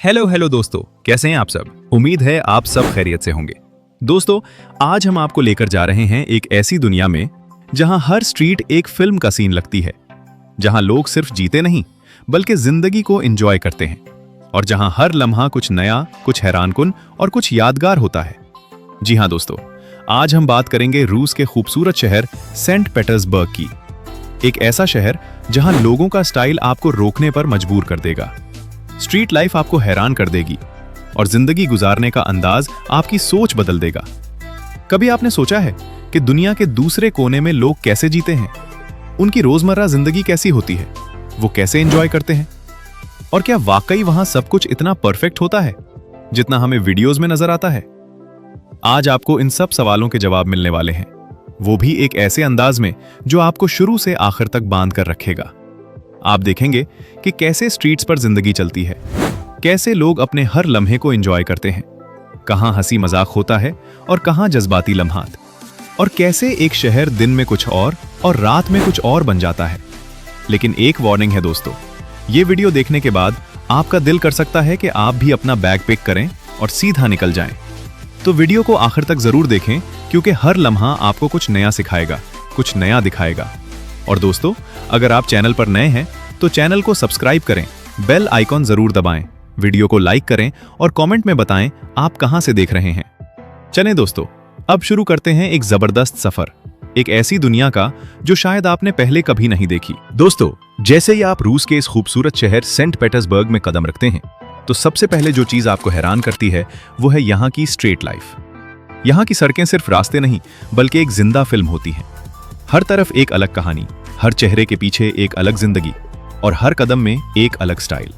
Hello hello दोस्तों, कैसे हैं आप सब। उम्मीद है आप सब खैरियत से होंगे। दोस्तों, आज हम आपको लेकर जा रहे हैं एक ऐसी दुनिया में जहां हर स्ट्रीट एक फिल्म का सीन लगती है, जहां लोग सिर्फ जीते नहीं बल्कि जिंदगी को एंजॉय करते हैं, और जहां हर लम्हा कुछ नया, कुछ हैरानकुन और कुछ यादगार होता है। जी हां दोस्तों, आज हम बात करेंगे रूस के खूबसूरत शहर सेंट पीटर्सबर्ग की। एक ऐसा शहर जहां लोगों का स्टाइल आपको रोकने पर मजबूर कर देगा, स्ट्रीट लाइफ आपको हैरान कर देगी और जिंदगी गुजारने का अंदाज आपकी सोच बदल देगा। कभी आपने सोचा है कि दुनिया के दूसरे कोने में लोग कैसे जीते हैं, उनकी रोजमर्रा जिंदगी कैसी होती है, वो कैसे एंजॉय करते हैं, और क्या वाकई वहां सब कुछ इतना परफेक्ट होता है जितना हमें वीडियोस में नजर आता है। आज आपको इन सब सवालों के जवाब मिलने वाले हैं, वो भी एक ऐसे अंदाज में जो आपको शुरू से आखिर तक बांध कर रखेगा। आप देखेंगे कि कैसे स्ट्रीट्स पर जिंदगी चलती है, कैसे लोग अपने हर लम्हे को एंजॉय करते हैं, कहां हंसी मजाक होता है और कहां जज्बाती लम्हात, और कैसे एक शहर दिन में कुछ और रात में कुछ और बन जाता है। लेकिन एक वार्निंग है दोस्तों, ये वीडियो देखने के बाद आपका दिल कर सकता है कि आप भी अपना बैग पैक करें और सीधा निकल जाएं। तो वीडियो को आखिर तक जरूर देखें, क्योंकि हर लम्हा आपको कुछ नया सिखाएगा, कुछ नया दिखाएगा। और दोस्तों, अगर आप चैनल पर नए हैं तो चैनल को सब्सक्राइब करें, बेल आइकॉन जरूर दबाएं, वीडियो को लाइक करें और कमेंट में बताएं आप कहां से देख रहे हैं। चलें दोस्तों, अब शुरू करते हैं एक जबरदस्त सफर, एक ऐसी दुनिया का जो शायद आपने पहले कभी नहीं देखी। दोस्तों, जैसे ही आप रूस के इस खूबसूरत शहर सेंट पीटर्सबर्ग में कदम रखते हैं तो सबसे पहले जो चीज आपको हैरान करती है वो है यहाँ की स्ट्रीट लाइफ। यहाँ की सड़कें सिर्फ रास्ते नहीं बल्कि एक जिंदा फिल्म होती हैं। हर तरफ एक अलग कहानी, हर चेहरे के पीछे एक अलग जिंदगी और हर कदम में एक अलग स्टाइल।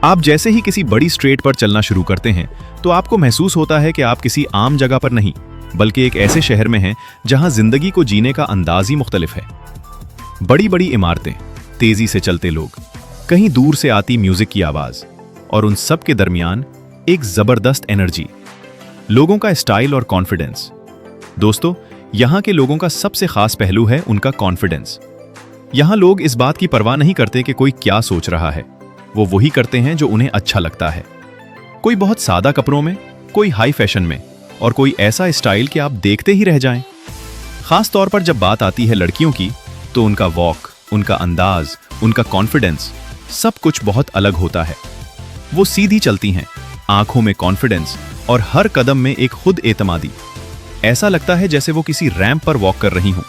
आप जैसे ही किसी बड़ी स्ट्रीट पर चलना शुरू करते हैं तो आपको महसूस होता है कि आप किसी आम जगह पर नहीं बल्कि एक ऐसे शहर में हैं जहां जिंदगी को जीने का अंदाज ही मुख्तलिफ है। बड़ी बड़ी इमारतें, तेजी से चलते लोग, कहीं दूर से आती म्यूजिक की आवाज, और उन सब के दरमियान एक जबरदस्त एनर्जी, लोगों का स्टाइल और कॉन्फिडेंस। दोस्तों, यहाँ के लोगों का सबसे खास पहलू है उनका कॉन्फिडेंस। यहाँ लोग इस बात की परवाह नहीं करते कि कोई क्या सोच रहा है, वो वही करते हैं जो उन्हें अच्छा लगता है। कोई बहुत सादा कपड़ों में, कोई हाई फैशन में, और कोई ऐसा स्टाइल कि आप देखते ही रह जाएं। खास तौर पर जब बात आती है लड़कियों की तो उनका वॉक, उनका अंदाज, उनका कॉन्फिडेंस, सब कुछ बहुत अलग होता है। वो सीधी चलती हैं, आंखों में कॉन्फिडेंस और हर कदम में एक खुद एतमादी। ऐसा लगता है जैसे वो किसी रैंप पर वॉक कर रही हूं।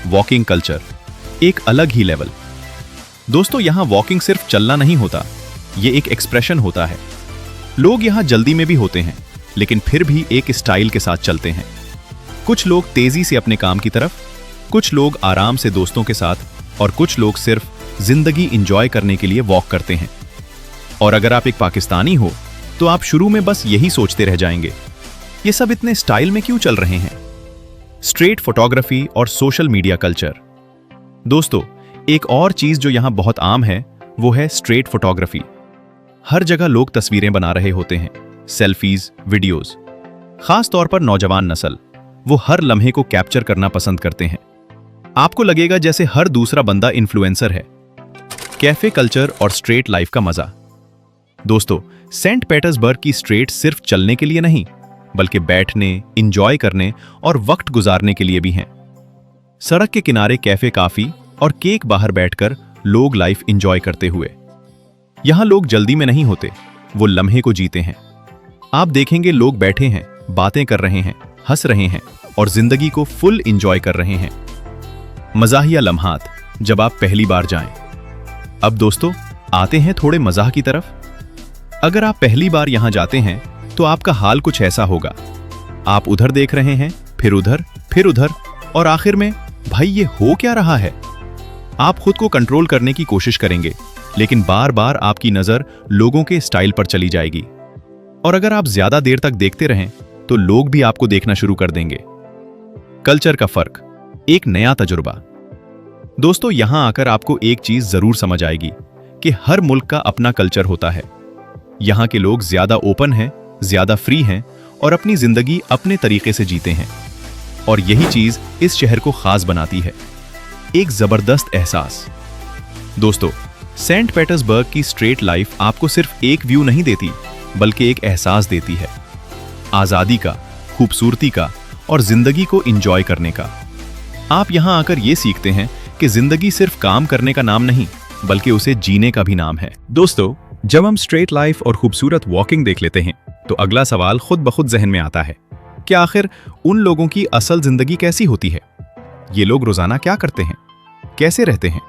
वॉकिंग कल्चर, एक अलग ही लेवल। दोस्तों, यहां वॉकिंग सिर्फ चलना नहीं होता, ये एक एक्सप्रेशन होता है। लोग यहां जल्दी में भी होते हैं लेकिन फिर भी एक स्टाइल के साथ चलते हैं। कुछ लोग तेजी से अपने काम की तरफ, कुछ लोग आराम से दोस्तों के साथ, और कुछ लोग सिर्फ जिंदगी एंजॉय करने के लिए वॉक करते हैं। और अगर आप एक पाकिस्तानी हो तो आप शुरू में बस यही सोचते रह जाएंगे, ये सब इतने स्टाइल में क्यों चल रहे हैं। स्ट्रीट फोटोग्राफी और सोशल मीडिया कल्चर। दोस्तों, एक और चीज जो यहां बहुत आम है वो है स्ट्रीट फोटोग्राफी। हर जगह लोग तस्वीरें बना रहे होते हैं, सेल्फीज, वीडियोस। खास तौर पर नौजवान नस्ल, वो हर लम्हे को कैप्चर करना पसंद करते हैं। आपको लगेगा जैसे हर दूसरा बंदा इन्फ्लुएंसर है। कैफे कल्चर और स्ट्रीट लाइफ का मजा। दोस्तों, सेंट पीटर्सबर्ग की स्ट्रीट सिर्फ चलने के लिए नहीं बल्कि बैठने, एंजॉय करने और वक्त गुजारने के लिए भी हैं। सड़क के किनारे कैफे, कॉफी और केक बाहर बैठकर लोग लाइफ एंजॉय करते हुए। यहां लोग जल्दी में नहीं होते, वो लम्हे को जीते हैं। आप देखेंगे लोग बैठे हैं, बातें कर रहे हैं, हंस रहे हैं और जिंदगी को फुल एंजॉय कर रहे हैं। मजाहिया लम्हात, जब आप पहली बार जाएं। अब दोस्तों, आते हैं थोड़े मजाह की तरफ। अगर आप पहली बार यहां जाते हैं तो आपका हाल कुछ ऐसा होगा। आप उधर देख रहे हैं, फिर उधर, और आखिर में भाई ये हो क्या रहा है। आप खुद को कंट्रोल करने की कोशिश करेंगे लेकिन बार बार आपकी नजर लोगों के स्टाइल पर चली जाएगी, और अगर आप ज्यादा देर तक देखते रहें तो लोग भी आपको देखना शुरू कर देंगे। कल्चर का फर्क, एक नया तजुर्बा। दोस्तों, यहां आकर आपको एक चीज जरूर समझ आएगी कि हर मुल्क का अपना कल्चर होता है। यहां के लोग ज्यादा ओपन हैं, ज्यादा फ्री हैं और अपनी जिंदगी अपने तरीके से जीते हैं, और यही चीज इस शहर को खास बनाती है। एक जबरदस्त एहसास। दोस्तों, सेंट पीटर्सबर्ग की स्ट्रेट लाइफ आपको सिर्फ एक व्यू नहीं देती, बल्कि एक एहसास देती है, आजादी का, खूबसूरती का और जिंदगी को एंजॉय करने का। आप यहां आकर ये सीखते हैं कि जिंदगी सिर्फ काम करने का नाम नहीं, बल्कि उसे जीने का भी नाम है। दोस्तों, जब हम स्ट्रेट लाइफ और खूबसूरत वॉकिंग देख लेते हैं, तो अगला सवाल खुद ब खुद जहन में आता है कि आखिर उन लोगों की असल जिंदगी कैसी होती है? ये लोग रोजाना क्या करते हैं, कैसे रहते हैं,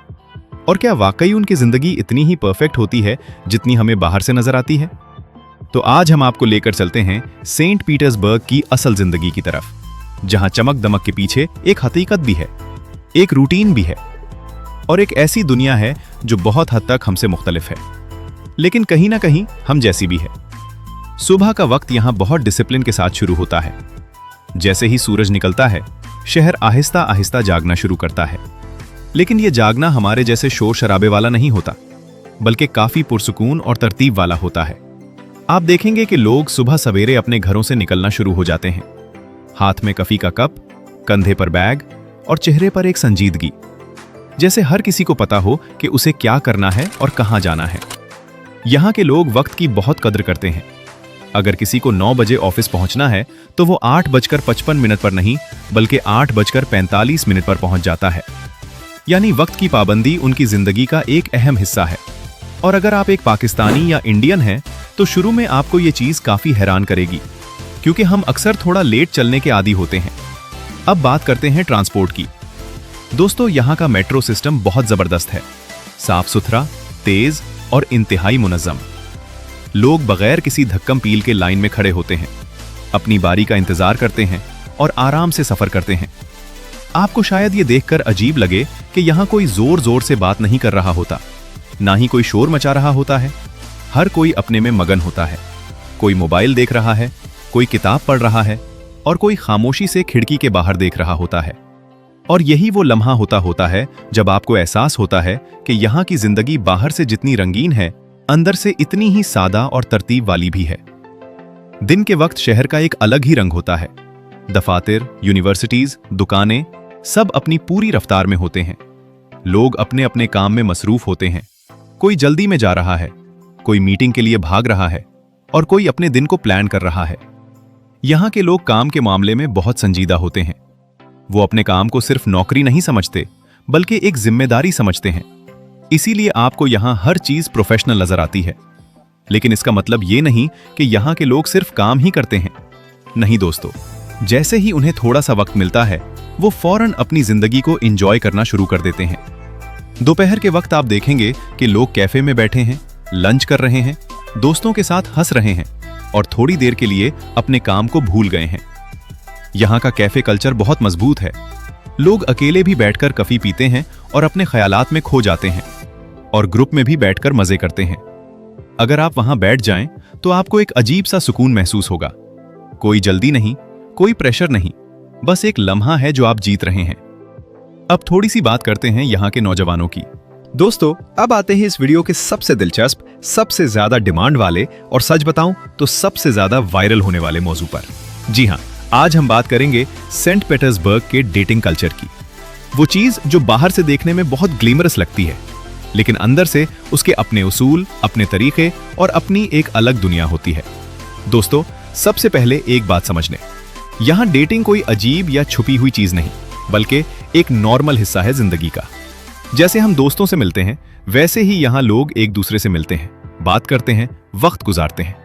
और क्या वाकई उनकी जिंदगी इतनी ही परफेक्ट होती है जितनी हमें बाहर से नजर आती है? तो आज हम आपको लेकर चलते हैं सेंट पीटर्सबर्ग की असल जिंदगी की तरफ, जहां चमक दमक के पीछे एक हकीकत भी है, एक रूटीन भी है और एक ऐसी दुनिया है जो बहुत हद तक हमसे मुख्तलिफ है, लेकिन कहीं ना कहीं हम जैसी भी है। सुबह का वक्त यहां बहुत डिसिप्लिन के साथ शुरू होता है। जैसे ही सूरज निकलता है, शहर आहिस्ता आहिस्ता जागना शुरू करता है। लेकिन यह जागना हमारे जैसे शोर शराबे वाला नहीं होता, बल्कि काफी पुरसुकून और तरतीब वाला होता है। आप देखेंगे कि लोग सुबह सवेरे अपने घरों से निकलना शुरू हो जाते हैं, हाथ में कॉफी का कप, कंधे पर बैग और चेहरे पर एक संजीदगी, जैसे हर किसी को पता हो कि उसे क्या करना है और कहां जाना है। यहां के लोग वक्त की बहुत कद्र करते हैं। अगर किसी को 9 बजे ऑफिस पहुंचना है, तो वो 8:55 पर नहीं, बल्कि 8:45 पर पहुंच जाता है। यानी वक्त की पाबंदी उनकी जिंदगी का एक अहम हिस्सा है। और अगर आप एक पाकिस्तानी या इंडियन हैं, तो शुरू में आपको ये चीज काफी हैरान करेगी, क्योंकि हम अक्सर थोड़ा लेट चलने के आदी होते हैं। अब बात करते हैं ट्रांसपोर्ट की। दोस्तों, यहाँ का मेट्रो सिस्टम बहुत जबरदस्त है, साफ सुथरा, तेज और इंतहाई मुनज्जम। लोग बगैर किसी धक्कम पील के लाइन में खड़े होते हैं, अपनी बारी का इंतजार करते हैं और आराम से सफर करते हैं। आपको शायद ये देखकर अजीब लगे कि यहाँ कोई जोर जोर से बात नहीं कर रहा होता, ना ही कोई शोर मचा रहा होता है। हर कोई अपने में मगन होता है। कोई मोबाइल देख रहा है, कोई किताब पढ़ रहा है और कोई खामोशी से खिड़की के बाहर देख रहा होता है। और यही वो लम्हा होता है जब आपको एहसास होता है कि यहाँ की जिंदगी बाहर से जितनी रंगीन है, अंदर से इतनी ही सादा और तरतीब वाली भी है। दिन के वक्त शहर का एक अलग ही रंग होता है। दफातर, यूनिवर्सिटीज, दुकानें सब अपनी पूरी रफ्तार में होते हैं। लोग अपने अपने काम में मसरूफ होते हैं। कोई जल्दी में जा रहा है, कोई मीटिंग के लिए भाग रहा है और कोई अपने दिन को प्लान कर रहा है। यहाँ के लोग काम के मामले में बहुत संजीदा होते हैं। वो अपने काम को सिर्फ नौकरी नहीं समझते, बल्कि एक जिम्मेदारी समझते हैं। इसीलिए आपको यहाँ हर चीज प्रोफेशनल नजर आती है। लेकिन इसका मतलब ये नहीं कि यहाँ के लोग सिर्फ काम ही करते हैं। नहीं दोस्तों, जैसे ही उन्हें थोड़ा सा वक्त मिलता है, वो फौरन अपनी जिंदगी को एंजॉय करना शुरू कर देते हैं। दोपहर के वक्त आप देखेंगे कि लोग कैफे में बैठे हैं, लंच कर रहे हैं, दोस्तों के साथ हंस रहे हैं और थोड़ी देर के लिए अपने काम को भूल गए हैं। यहाँ का कैफे कल्चर बहुत मजबूत है। लोग अकेले भी बैठकर कॉफी पीते हैं और अपने ख्यालात में खो जाते हैं, और ग्रुप में भी बैठकर मजे करते हैं। अगर आप वहां बैठ जाएं, तो आपको एक अजीब सा सुकून महसूस होगा। कोई जल्दी नहीं, कोई प्रेशर नहीं, बस एक लम्हा है जो आप जीत रहे हैं। अब थोड़ी सी बात करते हैं यहाँ के नौजवानों की। दोस्तों, अब आते हैं इस वीडियो के सबसे दिलचस्प, सबसे ज्यादा डिमांड वाले और सच बताऊं तो सबसे ज्यादा वायरल होने वाले मौजू पर। जी हाँ, आज हम बात करेंगे सेंट पीटर्सबर्ग के डेटिंग कल्चर की। वो चीज जो बाहर से देखने में बहुत ग्लैमरस लगती है, लेकिन अंदर से उसके अपने उसूल, अपने तरीके और अपनी एक अलग दुनिया होती है। दोस्तों, सबसे पहले एक बात समझ लें, यहाँ डेटिंग कोई अजीब या छुपी हुई चीज नहीं, बल्कि एक नॉर्मल हिस्सा है जिंदगी का। जैसे हम दोस्तों से मिलते हैं, वैसे ही यहाँ लोग एक दूसरे से मिलते हैं, बात करते हैं, वक्त गुजारते हैं।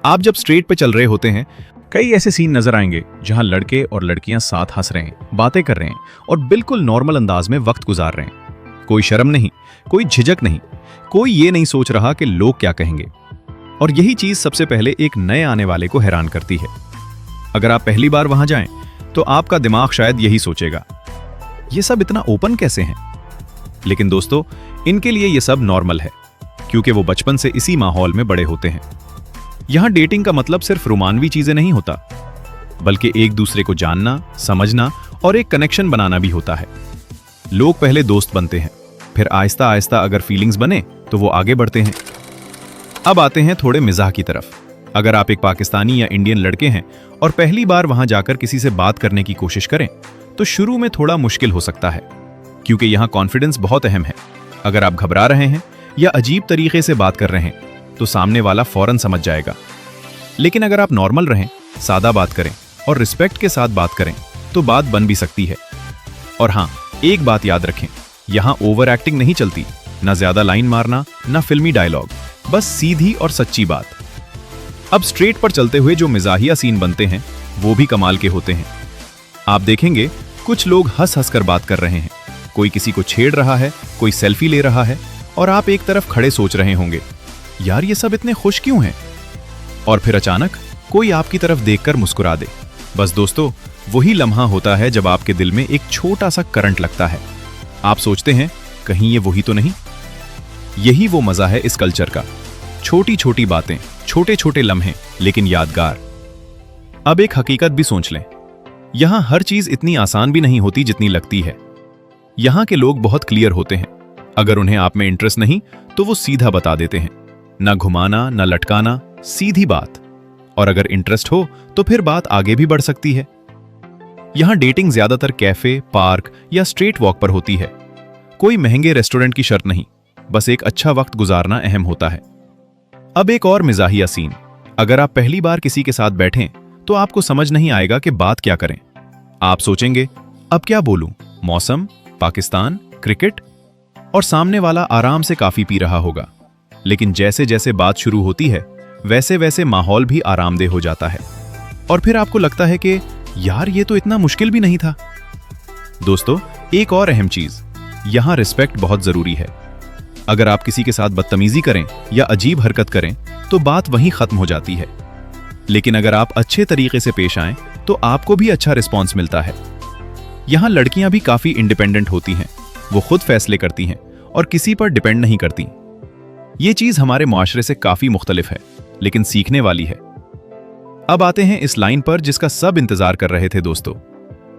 आप जब स्ट्रीट पे चल रहे होते हैं, कई ऐसे सीन नजर आएंगे जहां लड़के और लड़कियां साथ हंस रहे हैं, बातें कर रहे हैं और बिल्कुल नॉर्मल अंदाज में वक्त गुजार रहे हैं। कोई शर्म नहीं, कोई झिझक नहीं, कोई ये नहीं सोच रहा कि लोग क्या कहेंगे। और यही चीज सबसे पहले एक नए आने वाले को हैरान करती है। अगर आप पहली बार वहां जाएं, तो आपका दिमाग शायद यही सोचेगा, ये सब इतना ओपन कैसे हैं? लेकिन दोस्तों, इनके लिए ये सब नॉर्मल है, क्योंकि वो बचपन से इसी माहौल में बड़े होते हैं। यहाँ डेटिंग का मतलब सिर्फ रोमानवी चीजें नहीं होता, बल्कि एक दूसरे को जानना, समझना और एक कनेक्शन बनाना भी होता है। लोग पहले दोस्त बनते हैं, फिर आहिस्ता आहिस्ता अगर फीलिंग्स बने तो वो आगे बढ़ते हैं। अब आते हैं थोड़े मिजाह की तरफ। अगर आप एक पाकिस्तानी या इंडियन लड़के हैं और पहली बार वहां जाकर किसी से बात करने की कोशिश करें, तो शुरू में थोड़ा मुश्किल हो सकता है, क्योंकि यहाँ कॉन्फिडेंस बहुत अहम है। अगर आप घबरा रहे हैं या अजीब तरीके से बात कर रहे हैं तो सामने वाला फौरन समझ जाएगा। लेकिन अगर आप नॉर्मल रहें, सादा बात करें और रिस्पेक्ट के साथ बात करें तो बात बन भी सकती है। और हाँ, एक बात याद रखें, यहां ओवर एक्टिंग नहीं चलती, ना ज्यादा लाइन मारना, ना फिल्मी डायलॉग, बस सीधी और सच्ची बात। अब स्ट्रेट पर चलते हुए जो मिजाहिया सीन बनते हैं वो भी कमाल के होते हैं। आप देखेंगे कुछ लोग हंस हंस कर बात कर रहे हैं, कोई किसी को छेड़ रहा है, कोई सेल्फी ले रहा है, और आप एक तरफ खड़े सोच रहे होंगे, यार ये सब इतने खुश क्यों हैं? और फिर अचानक कोई आपकी तरफ देखकर मुस्कुरा दे। बस दोस्तों, वही लम्हा होता है जब आपके दिल में एक छोटा सा करंट लगता है। आप सोचते हैं कहीं ये वही तो नहीं। यही वो मजा है इस कल्चर का, छोटी छोटी बातें, छोटे छोटे लम्हे, लेकिन यादगार। अब एक हकीकत भी सोच लें, यहां हर चीज इतनी आसान भी नहीं होती जितनी लगती है। यहां के लोग बहुत क्लियर होते हैं, अगर उन्हें आप में इंटरेस्ट नहीं तो वो सीधा बता देते हैं, ना घुमाना ना लटकाना, सीधी बात। और अगर इंटरेस्ट हो तो फिर बात आगे भी बढ़ सकती है। यहां डेटिंग ज्यादातर कैफे, पार्क या स्ट्रीट वॉक पर होती है। कोई महंगे रेस्टोरेंट की शर्त नहीं, बस एक अच्छा वक्त गुजारना अहम होता है। अब एक और मिजाहिया सीन, अगर आप पहली बार किसी के साथ बैठें तो आपको समझ नहीं आएगा कि बात क्या करें। आप सोचेंगे अब क्या बोलूं, मौसम, पाकिस्तान, क्रिकेट, और सामने वाला आराम से काफी पी रहा होगा। लेकिन जैसे जैसे बात शुरू होती है वैसे वैसे माहौल भी आरामदेह हो जाता है, और फिर आपको लगता है कि यार ये तो इतना मुश्किल भी नहीं था। दोस्तों, एक और अहम चीज, यहां रिस्पेक्ट बहुत जरूरी है। अगर आप किसी के साथ बदतमीजी करें या अजीब हरकत करें तो बात वहीं खत्म हो जाती है। लेकिन अगर आप अच्छे तरीके से पेश आएं तो आपको भी अच्छा रिस्पॉन्स मिलता है। यहां लड़कियां भी काफी इंडिपेंडेंट होती हैं, वो खुद फैसले करती हैं और किसी पर डिपेंड नहीं करती। ये चीज हमारे मुआशरे से काफी मुख्तलिफ है, लेकिन सीखने वाली है। अब आते हैं इस लाइन पर जिसका सब इंतजार कर रहे थे दोस्तों,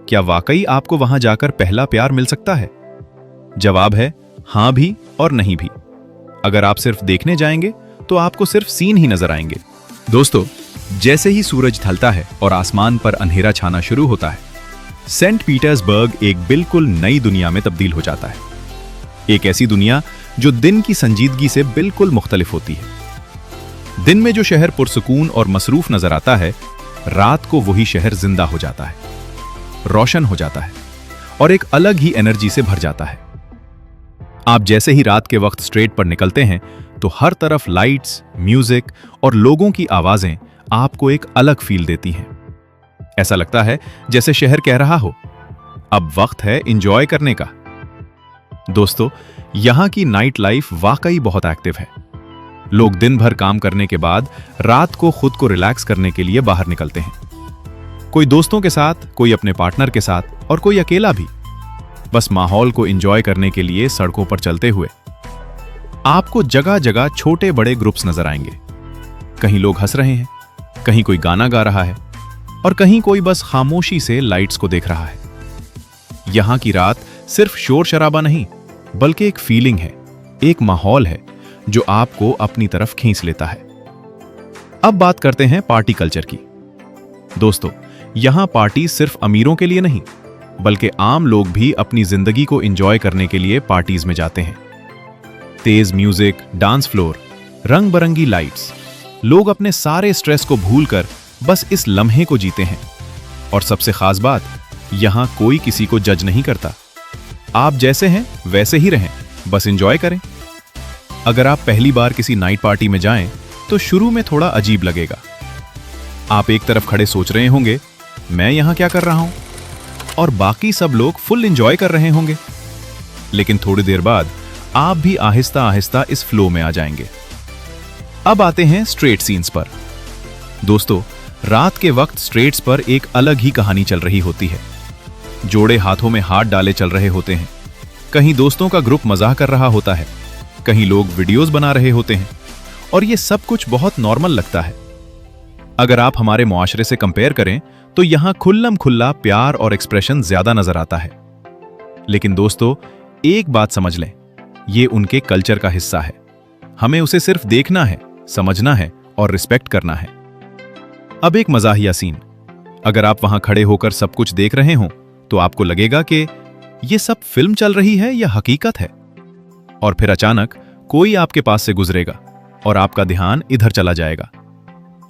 क्या वाकई आपको वहां जाकर पहला प्यार मिल सकता है? जवाब है हां भी और नहीं भी। अगर आप सिर्फ देखने जाएंगे तो आपको सिर्फ सीन ही नजर आएंगे। दोस्तों, जैसे ही सूरज ढलता है और आसमान पर अंधेरा छाना शुरू होता है, सेंट पीटर्सबर्ग एक बिल्कुल नई दुनिया में तब्दील हो जाता है। एक ऐसी दुनिया जो दिन की संजीदगी से बिल्कुल मुख्तलिफ होती है। दिन में जो शहर पुरसुकून और मसरूफ नजर आता है, रात को वही शहर जिंदा हो जाता है, रोशन हो जाता है और एक अलग ही एनर्जी से भर जाता है। आप जैसे ही रात के वक्त स्ट्रेट पर निकलते हैं तो हर तरफ लाइट्स, म्यूजिक और लोगों की आवाजें आपको एक अलग फील देती हैं। ऐसा लगता है जैसे शहर कह रहा हो, अब वक्त है एंजॉय करने का। दोस्तों, यहां की नाइट लाइफ वाकई बहुत एक्टिव है। लोग दिन भर काम करने के बाद रात को खुद को रिलैक्स करने के लिए बाहर निकलते हैं। कोई दोस्तों के साथ, कोई अपने पार्टनर के साथ और कोई अकेला भी, बस माहौल को एंजॉय करने के लिए सड़कों पर चलते हुए। आपको जगह जगह छोटे बड़े ग्रुप्स नजर आएंगे। कहीं लोग हंस रहे हैं, कहीं कोई गाना गा रहा है और कहीं कोई बस खामोशी से लाइट्स को देख रहा है। यहां की रात सिर्फ शोर शराबा नहीं, बल्कि एक फीलिंग है, एक माहौल है जो आपको अपनी तरफ खींच लेता है। अब बात करते हैं पार्टी कल्चर की। दोस्तों, यहां पार्टी सिर्फ अमीरों के लिए नहीं, बल्कि आम लोग भी अपनी जिंदगी को एंजॉय करने के लिए पार्टीज में जाते हैं। तेज म्यूजिक, डांस फ्लोर, रंग बरंगी लाइट्स, लोग अपने सारे स्ट्रेस को भूलकर बस इस लम्हे को जीते हैं। और सबसे खास बात, यहां कोई किसी को जज नहीं करता। आप जैसे हैं वैसे ही रहें, बस एंजॉय करें। अगर आप पहली बार किसी नाइट पार्टी में जाएं तो शुरू में थोड़ा अजीब लगेगा। आप एक तरफ खड़े सोच रहे होंगे, मैं यहां क्या कर रहा हूं, और बाकी सब लोग फुल एंजॉय कर रहे होंगे। लेकिन थोड़ी देर बाद आप भी आहिस्ता आहिस्ता इस फ्लो में आ जाएंगे। अब आते हैं स्ट्रेट सीन्स पर। दोस्तों, रात के वक्त स्ट्रेट्स पर एक अलग ही कहानी चल रही होती है। जोड़े हाथों में हाथ डाले चल रहे होते हैं, कहीं दोस्तों का ग्रुप मजाक कर रहा होता है, कहीं लोग वीडियोस बना रहे होते हैं, और ये सब कुछ बहुत नॉर्मल लगता है। अगर आप हमारे मुआशरे से कंपेयर करें तो यहां खुल्लम खुल्ला प्यार और एक्सप्रेशन ज्यादा नजर आता है। लेकिन दोस्तों, एक बात समझ लें, ये उनके कल्चर का हिस्सा है। हमें उसे सिर्फ देखना है, समझना है और रिस्पेक्ट करना है। अब एक मजाहिया सीन, अगर आप वहां खड़े होकर सब कुछ देख रहे हों तो आपको लगेगा कि ये सब फिल्म चल रही है या हकीकत है। और फिर अचानक कोई आपके पास से गुजरेगा और आपका ध्यान इधर चला जाएगा।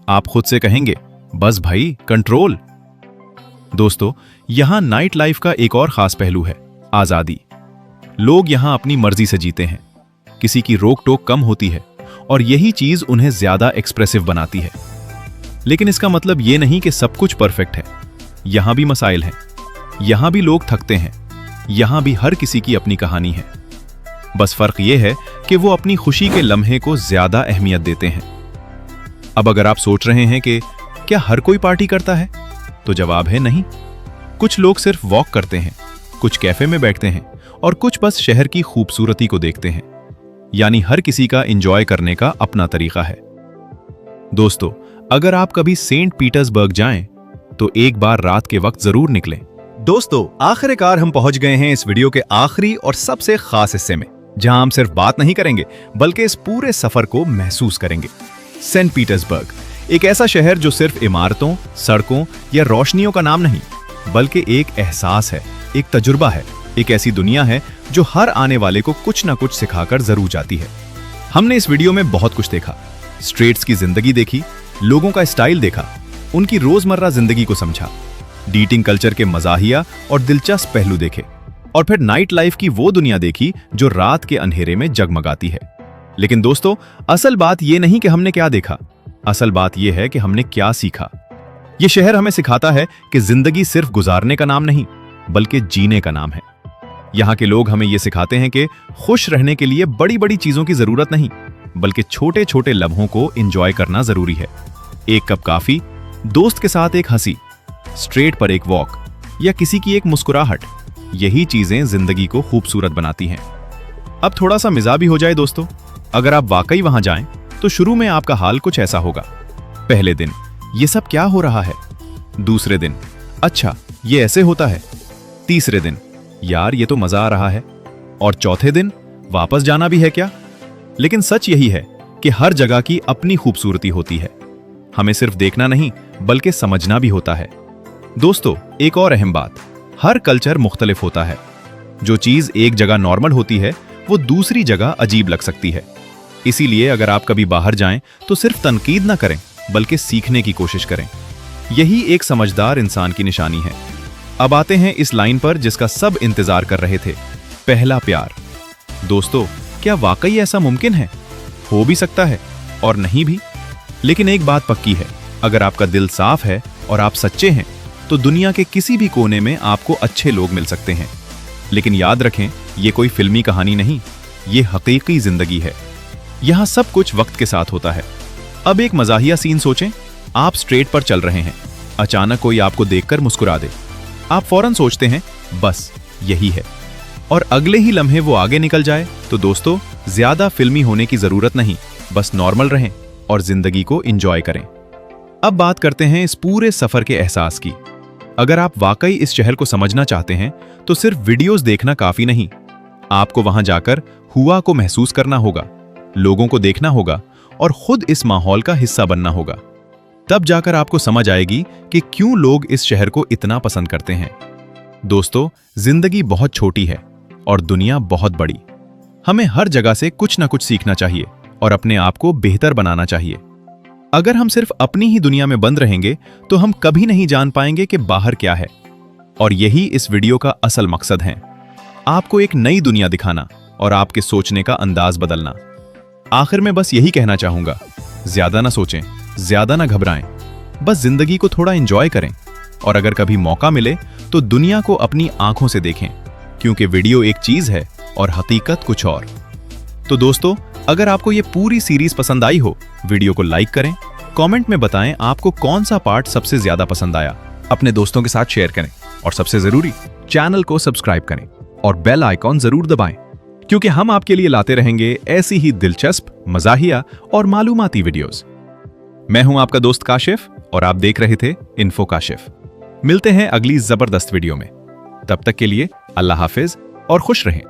आप खुद से कहेंगे, बस भाई कंट्रोल। दोस्तों, यहां नाइट लाइफ का एक और खास पहलू है, आजादी। लोग यहां अपनी मर्जी से जीते हैं, किसी की रोक टोक कम होती है और यही चीज उन्हें ज्यादा एक्सप्रेसिव बनाती है। लेकिन इसका मतलब यह नहीं कि सब कुछ परफेक्ट है। यहां भी मसाइल हैं, यहां भी लोग थकते हैं, यहां भी हर किसी की अपनी कहानी है। बस फर्क यह है कि वो अपनी खुशी के लम्हे को ज्यादा अहमियत देते हैं। अब अगर आप सोच रहे हैं कि क्या हर कोई पार्टी करता है, तो जवाब है नहीं। कुछ लोग सिर्फ वॉक करते हैं, कुछ कैफे में बैठते हैं और कुछ बस शहर की खूबसूरती को देखते हैं। यानी हर किसी का एंजॉय करने का अपना तरीका है। दोस्तों, अगर आप कभी सेंट पीटर्सबर्ग जाएं, तो एक बार रात के वक्त जरूर निकलें। दोस्तों, आखिरकार हम पहुंच गए हैं इस वीडियो के आखिरी और सबसे खास हिस्से में, जहां हम सिर्फ बात नहीं करेंगे बल्कि इस पूरे सफर को महसूस करेंगे। सेंट पीटर्सबर्ग, एक ऐसा शहर जो सिर्फ इमारतों, सड़कों या रोशनियों का नाम नहीं, बल्कि एक एहसास है, एक तजुर्बा है, एक ऐसी दुनिया है जो हर आने वाले को कुछ ना कुछ सिखाकर जरूर जाती है। हमने इस वीडियो में बहुत कुछ देखा। स्ट्रीट्स की जिंदगी देखी, लोगों का स्टाइल देखा, उनकी रोजमर्रा जिंदगी को समझा, डेटिंग कल्चर के मजाहिया और दिलचस्प पहलू देखे, और फिर नाइट लाइफ की वो दुनिया देखी जो रात के अंधेरे में जगमगाती है। लेकिन दोस्तों, असल बात यह नहीं कि हमने क्या देखा, असल बात यह है कि हमने क्या सीखा। यह शहर हमें सिखाता है कि जिंदगी सिर्फ गुजारने का नाम नहीं, बल्कि जीने का नाम है। यहाँ के लोग हमें यह सिखाते हैं कि खुश रहने के लिए बड़ी बड़ी चीजों की जरूरत नहीं, बल्कि छोटे छोटे लम्हों को एंजॉय करना जरूरी है। एक कप कॉफी, दोस्त के साथ एक हंसी, स्ट्रेट पर एक वॉक या किसी की एक मुस्कुराहट, यही चीजें जिंदगी को खूबसूरत बनाती हैं। अब थोड़ा सा मिजाज भी हो जाए दोस्तों। अगर आप वाकई वहां जाएं, तो शुरू में आपका हाल कुछ ऐसा होगा। पहले दिन, ये सब क्या हो रहा है? दूसरे दिन, अच्छा ये ऐसे होता है। तीसरे दिन, यार ये तो मजा आ रहा है। और चौथे दिन, वापस जाना भी है क्या? लेकिन सच यही है कि हर जगह की अपनी खूबसूरती होती है। हमें सिर्फ देखना नहीं, बल्कि समझना भी होता है। दोस्तों, एक और अहम बात, हर कल्चर मुख्तलिफ होता है। जो चीज एक जगह नॉर्मल होती है, वो दूसरी जगह अजीब लग सकती है। इसीलिए अगर आप कभी बाहर जाएं, तो सिर्फ तनकीद ना करें, बल्कि सीखने की कोशिश करें। यही एक समझदार इंसान की निशानी है। अब आते हैं इस लाइन पर जिसका सब इंतजार कर रहे थे, पहला प्यार। दोस्तों, क्या वाकई ऐसा मुमकिन है? हो भी सकता है और नहीं भी। लेकिन एक बात पक्की है, अगर आपका दिल साफ है और आप सच्चे हैं, तो दुनिया के किसी भी कोने में आपको अच्छे लोग मिल सकते हैं। लेकिन याद रखें, ये कोई फिल्मी कहानी नहीं, ये हकीकी जिंदगी है। यहां सब कुछ वक्त के साथ होता है। अब एक मजाहिया सीन सोचें। आप स्ट्रेट पर चल रहे हैं, अचानक कोई आपको देखकर मुस्कुरा दे। आप फौरन सोचते हैं, बस यही है, और अगले ही लम्हे वो आगे निकल जाए। तो दोस्तों, ज्यादा फिल्मी होने की जरूरत नहीं, बस नॉर्मल रहें और जिंदगी को एंजॉय करें। अब बात करते हैं इस पूरे सफर के एहसास की। अगर आप वाकई इस शहर को समझना चाहते हैं, तो सिर्फ वीडियोस देखना काफी नहीं। आपको वहां जाकर हुआ को महसूस करना होगा, लोगों को देखना होगा और खुद इस माहौल का हिस्सा बनना होगा। तब जाकर आपको समझ आएगी कि क्यों लोग इस शहर को इतना पसंद करते हैं। दोस्तों, जिंदगी बहुत छोटी है और दुनिया बहुत बड़ी। हमें हर जगह से कुछ ना कुछ सीखना चाहिए और अपने आप को बेहतर बनाना चाहिए। अगर हम सिर्फ अपनी ही दुनिया में बंद रहेंगे, तो हम कभी नहीं जान पाएंगे कि बाहर क्या है। और यही इस वीडियो का असल मकसद है, आपको एक नई दुनिया दिखाना और आपके सोचने का अंदाज बदलना। आखिर में बस यही कहना चाहूंगा, ज्यादा ना सोचें, ज्यादा ना घबराएं, बस जिंदगी को थोड़ा एंजॉय करें। और अगर कभी मौका मिले, तो दुनिया को अपनी आंखों से देखें, क्योंकि वीडियो एक चीज है और हकीकत कुछ और। तो दोस्तों, अगर आपको ये पूरी सीरीज पसंद आई हो, वीडियो को लाइक करें, कमेंट में बताएं आपको कौन सा पार्ट सबसे ज्यादा पसंद आया, अपने दोस्तों के साथ शेयर करें और सबसे जरूरी, चैनल को सब्सक्राइब करें और बेल आइकॉन जरूर दबाएं, क्योंकि हम आपके लिए लाते रहेंगे ऐसी ही दिलचस्प, मजाहिया और मालूमाती वीडियोस। मैं हूं आपका दोस्त काशिफ और आप देख रहे थे इन्फो काशिफ। मिलते हैं अगली जबरदस्त वीडियो में। तब तक के लिए अल्लाह हाफिज और खुश रहें।